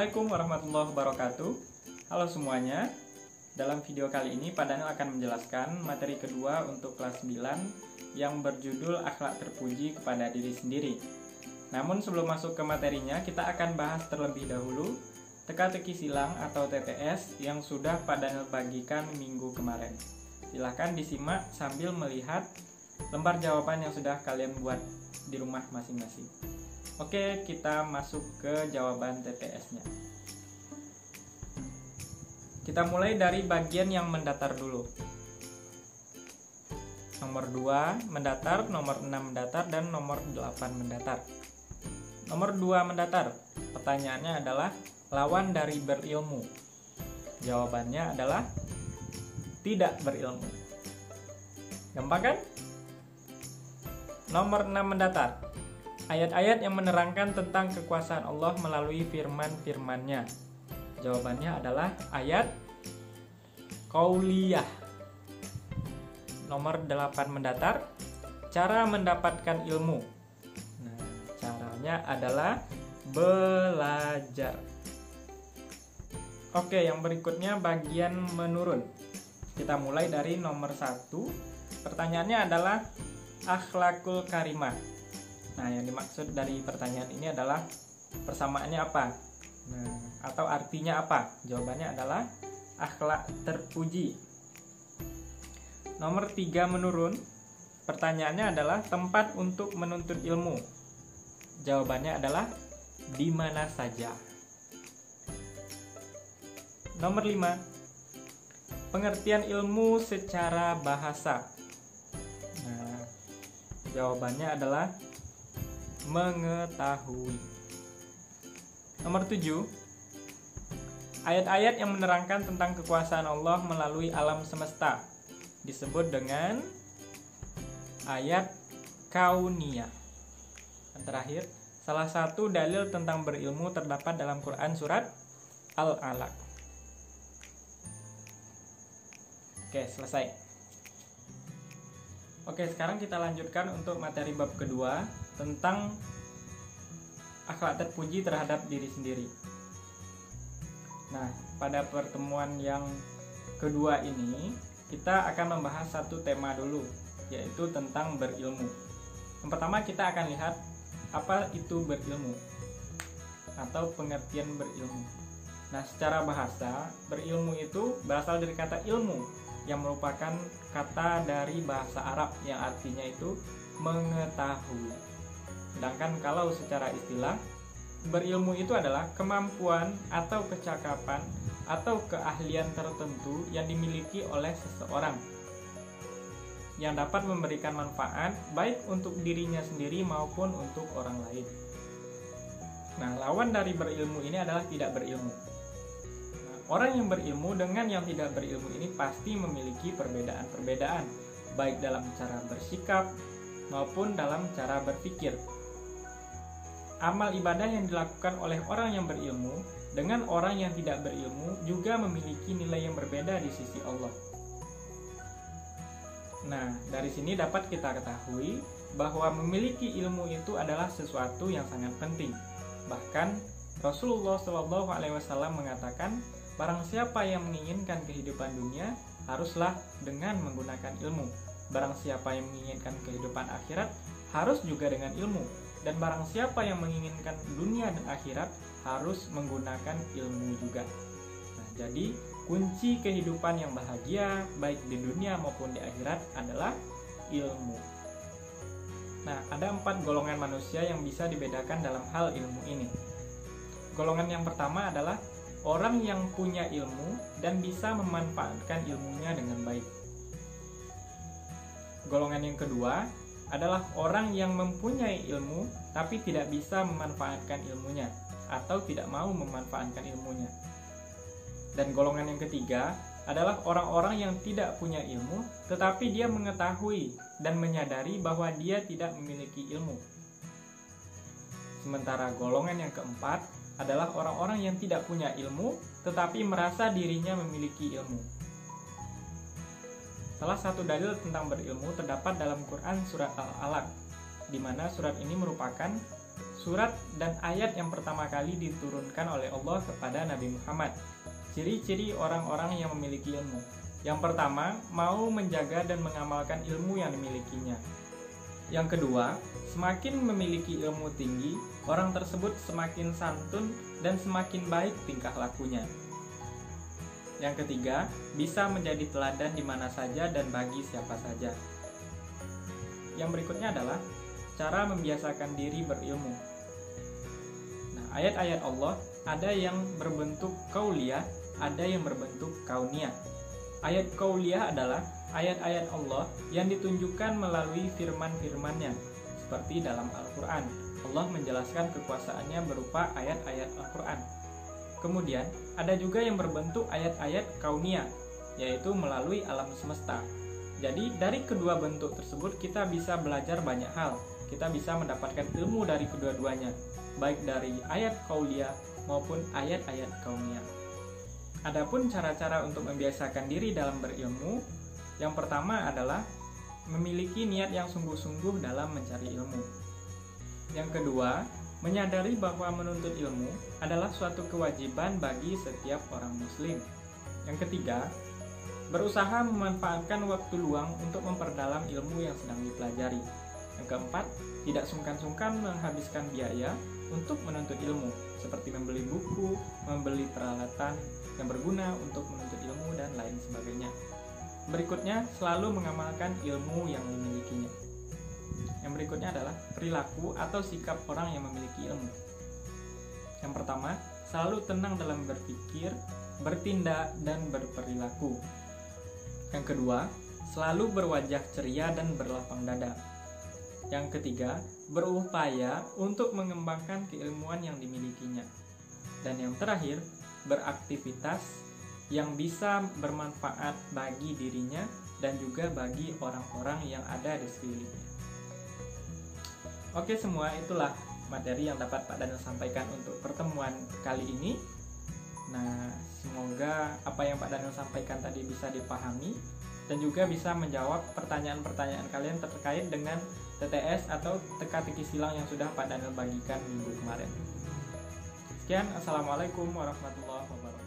Assalamualaikum warahmatullahi wabarakatuh. Halo semuanya. Dalam video kali ini Pak Daniel akan menjelaskan materi kedua untuk kelas 9 yang berjudul akhlak terpuji kepada diri sendiri. Namun sebelum masuk ke materinya, kita akan bahas terlebih dahulu teka-teki silang atau TTS yang sudah Pak Daniel bagikan minggu kemarin. Silahkan disimak sambil melihat lembar jawaban yang sudah kalian buat di rumah masing-masing. Oke, kita masuk ke jawaban TTS-nya. Kita mulai dari bagian yang mendatar dulu. Nomor 2 mendatar, nomor 6 mendatar, dan nomor 8 mendatar. Nomor 2 mendatar, pertanyaannya adalah lawan dari berilmu. Jawabannya adalah tidak berilmu. Gampang kan? Nomor 6 mendatar, ayat-ayat yang menerangkan tentang kekuasaan Allah melalui firman-firman-Nya. Jawabannya adalah ayat qauliyah. Nomor 8 mendatar, cara mendapatkan ilmu. Nah, caranya adalah belajar. Oke, yang berikutnya bagian menurun. Kita mulai dari nomor 1. Pertanyaannya adalah akhlakul karimah. Nah, yang dimaksud dari pertanyaan ini adalah persamaannya apa? Nah, atau artinya apa? Jawabannya adalah akhlak terpuji. Nomor 3 menurun. Pertanyaannya adalah tempat untuk menuntut ilmu. Jawabannya adalah di mana saja. Nomor 5. Pengertian ilmu secara bahasa. Nah, jawabannya adalah mengetahui. Nomor 7. Ayat-ayat yang menerangkan tentang kekuasaan Allah melalui alam semesta disebut dengan ayat kauniyah. Dan terakhir, salah satu dalil tentang berilmu terdapat dalam Quran surat Al-Alaq. Oke, selesai. Oke, sekarang kita lanjutkan untuk materi bab kedua tentang akhlak terpuji terhadap diri sendiri. Nah, pada pertemuan yang kedua ini kita akan membahas satu tema dulu, yaitu tentang berilmu. Yang pertama kita akan lihat apa itu berilmu atau pengertian berilmu. Nah, secara bahasa, berilmu itu berasal dari kata ilmu yang merupakan kata dari bahasa Arab yang artinya itu mengetahui. Sedangkan kalau secara istilah, berilmu itu adalah kemampuan atau kecakapan atau keahlian tertentu yang dimiliki oleh seseorang yang dapat memberikan manfaat baik untuk dirinya sendiri maupun untuk orang lain. Nah, lawan dari berilmu ini adalah tidak berilmu. Nah, orang yang berilmu dengan yang tidak berilmu ini pasti memiliki perbedaan-perbedaan baik dalam cara bersikap maupun dalam cara berpikir. Amal ibadah yang dilakukan oleh orang yang berilmu dengan orang yang tidak berilmu juga memiliki nilai yang berbeda di sisi Allah. Nah, dari sini dapat kita ketahui bahwa memiliki ilmu itu adalah sesuatu yang sangat penting. Bahkan Rasulullah SAW mengatakan, barang siapa yang menginginkan kehidupan dunia haruslah dengan menggunakan ilmu. Barang siapa yang menginginkan kehidupan akhirat harus juga dengan ilmu. Dan barang siapa yang menginginkan dunia dan akhirat harus menggunakan ilmu juga. Nah, jadi kunci kehidupan yang bahagia baik di dunia maupun di akhirat adalah ilmu. Nah, ada 4 golongan manusia yang bisa dibedakan dalam hal ilmu ini. Golongan yang pertama adalah orang yang punya ilmu dan bisa memanfaatkan ilmunya dengan baik. Golongan yang kedua adalah orang yang mempunyai ilmu tapi tidak bisa memanfaatkan ilmunya atau tidak mau memanfaatkan ilmunya. Dan golongan yang ketiga adalah orang-orang yang tidak punya ilmu tetapi dia mengetahui dan menyadari bahwa dia tidak memiliki ilmu. Sementara golongan yang keempat adalah orang-orang yang tidak punya ilmu tetapi merasa dirinya memiliki ilmu. Salah satu dalil tentang berilmu terdapat dalam Quran surat Al-Alaq, di mana surat ini merupakan Surat dan ayat yang pertama kali diturunkan oleh Allah kepada Nabi Muhammad. Ciri-ciri orang-orang yang memiliki ilmu. Yang pertama, mau menjaga dan mengamalkan ilmu yang dimilikinya. Yang kedua, semakin memiliki ilmu tinggi, orang tersebut semakin santun dan semakin baik tingkah lakunya. Yang ketiga, bisa menjadi teladan di mana saja dan bagi siapa saja. Yang berikutnya adalah cara membiasakan diri berilmu. Nah, ayat-ayat Allah ada yang berbentuk qauliyah, ada yang berbentuk kauniyah. Ayat qauliyah adalah ayat-ayat Allah yang ditunjukkan melalui firman-firman-Nya, seperti dalam Al-Quran. Allah menjelaskan kekuasaannya berupa ayat-ayat Al-Quran. Kemudian, ada juga yang berbentuk ayat-ayat kauniyah, yaitu melalui alam semesta. Jadi, dari kedua bentuk tersebut kita bisa belajar banyak hal. Kita bisa mendapatkan ilmu dari kedua-duanya, baik dari ayat qauliyah maupun ayat-ayat kauniyah. Adapun cara-cara untuk membiasakan diri dalam berilmu, yang pertama adalah memiliki niat yang sungguh-sungguh dalam mencari ilmu. Yang kedua, menyadari bahwa menuntut ilmu adalah suatu kewajiban bagi setiap orang muslim. Yang ketiga, berusaha memanfaatkan waktu luang untuk memperdalam ilmu yang sedang dipelajari. Yang keempat, tidak sungkan-sungkan menghabiskan biaya untuk menuntut ilmu, seperti membeli buku, membeli peralatan yang berguna untuk menuntut ilmu, dan lain sebagainya. Berikutnya, selalu mengamalkan ilmu yang dimilikinya. Yang berikutnya adalah perilaku atau sikap orang yang memiliki ilmu. Yang pertama, selalu tenang dalam berpikir, bertindak, dan berperilaku. Yang kedua, selalu berwajah ceria dan berlapang dada. Yang ketiga, berupaya untuk mengembangkan keilmuan yang dimilikinya. Dan yang terakhir, beraktivitas yang bisa bermanfaat bagi dirinya dan juga bagi orang-orang yang ada di sekelilingnya. Oke, semua itulah materi yang dapat Pak Daniel sampaikan untuk pertemuan kali ini. Nah, semoga apa yang Pak Daniel sampaikan tadi bisa dipahami dan juga bisa menjawab pertanyaan-pertanyaan kalian terkait dengan TTS atau teka-teki silang yang sudah Pak Daniel bagikan minggu kemarin. Sekian, Assalamualaikum warahmatullahi wabarakatuh.